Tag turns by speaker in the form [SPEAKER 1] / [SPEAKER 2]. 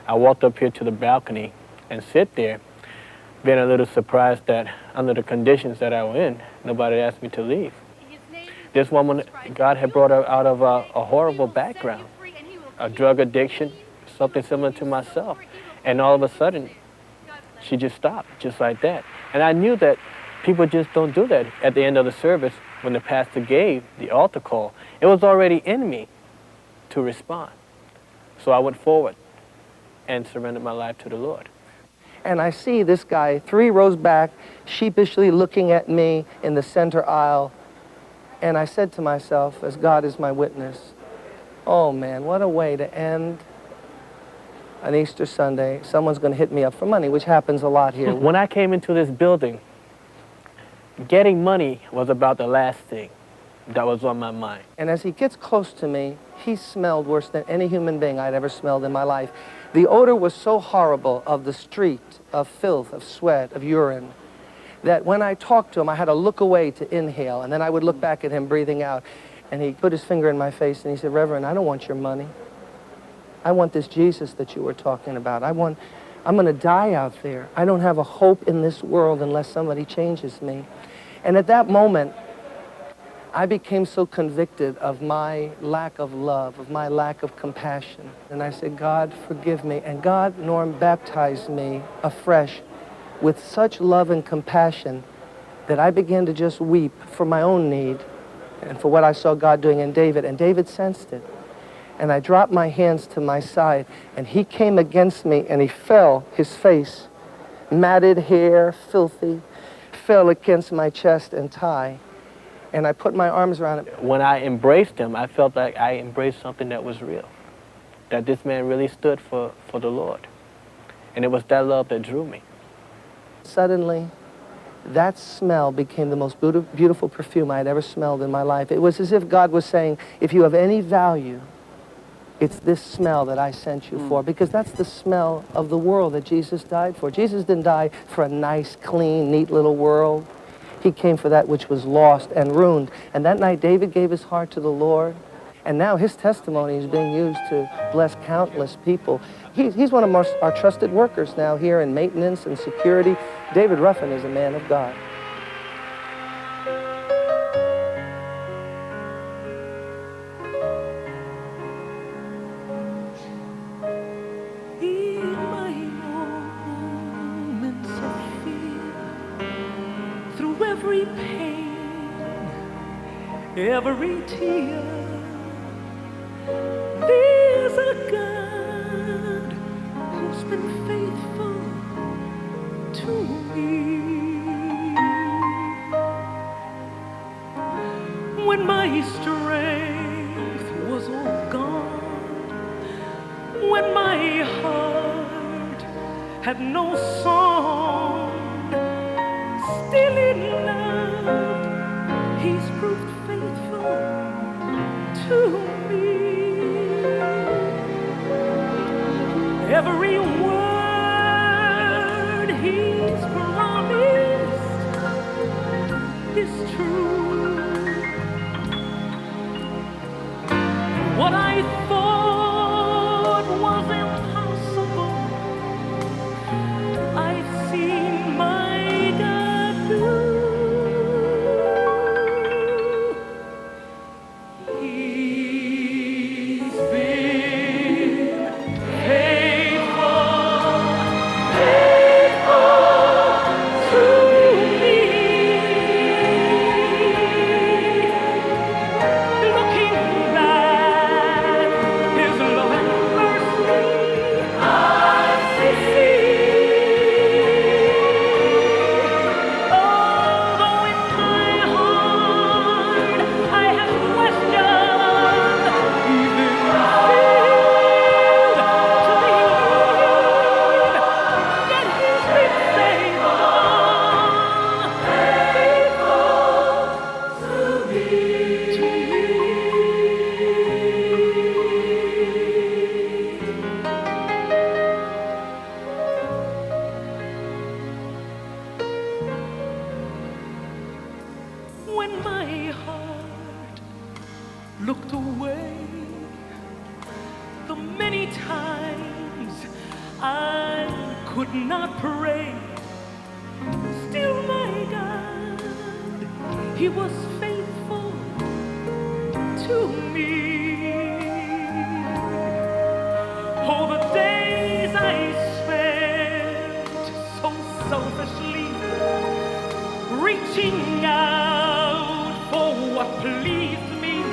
[SPEAKER 1] I walked up here to the balcony and sit there, being a little surprised that under the conditions that I was in, nobody asked me to leave. This woman, God had brought her out of a horrible background, a drug addiction, something similar to myself. And all of a sudden, she just stopped, just like that. And I knew that people just don't do that. At the end of the service, when the pastor gave the altar call, it was already in me to respond. So I went forward and surrendered my life to the Lord.
[SPEAKER 2] And I see this guy 3 rows back, sheepishly looking at me in the center aisle. And I said to myself, as God is my witness, oh man, what a way to end an Easter Sunday. Someone's going to hit me up for money, which happens a lot here.
[SPEAKER 1] When I came into this building, getting money was about the last thing that was on my mind.
[SPEAKER 2] And as he gets close to me, he smelled worse than any human being I'd ever smelled in my life. The odor was so horrible of the street, of filth, of sweat, of urine, that when I talked to him, I had to look away to inhale, and then I would look back at him breathing out. And he put his finger in my face and he said, Reverend, I don't want your money. I want this Jesus that you were talking about. I'm going to die out there. I don't have a hope in this world unless somebody changes me. And at that moment, I became so convicted of my lack of love, of my lack of compassion. And I said, God, forgive me. And God, Norm, baptized me afresh with such love and compassion that I began to just weep for my own need and for what I saw God doing in David. And David sensed it. And I dropped my hands to my side, and he came against me, and he fell, his face, matted hair, filthy, fell against my chest and thigh. And I put my arms around him.
[SPEAKER 1] When I embraced him, I felt like I embraced something that was real, that this man really stood for the Lord. And it was that love that drew me.
[SPEAKER 2] Suddenly, that smell became the most beautiful perfume I had ever smelled in my life. It was as if God was saying, if you have any value, it's this smell that I sent you for, because that's the smell of the world that Jesus died for. Jesus didn't die for a nice, clean, neat little world. He came for that which was lost and ruined. And that night, David gave his heart to the Lord. And now his testimony is being used to bless countless people. He's one of our trusted workers now here in maintenance and security. David Ruffin is a man of God.
[SPEAKER 3] In my moments of fear, through every pain, every tear, there's a God who's been faithful to me. When my strength was all gone, when my heart had no song, still in love, he's proved faithful to me. Every word he's promised is true. What I thought was impossible, I've seen my God do. He's been faithful to me. I could not pray. Still, my God, He was faithful to me. Oh, the days I spent so selfishly reaching out for what pleased me.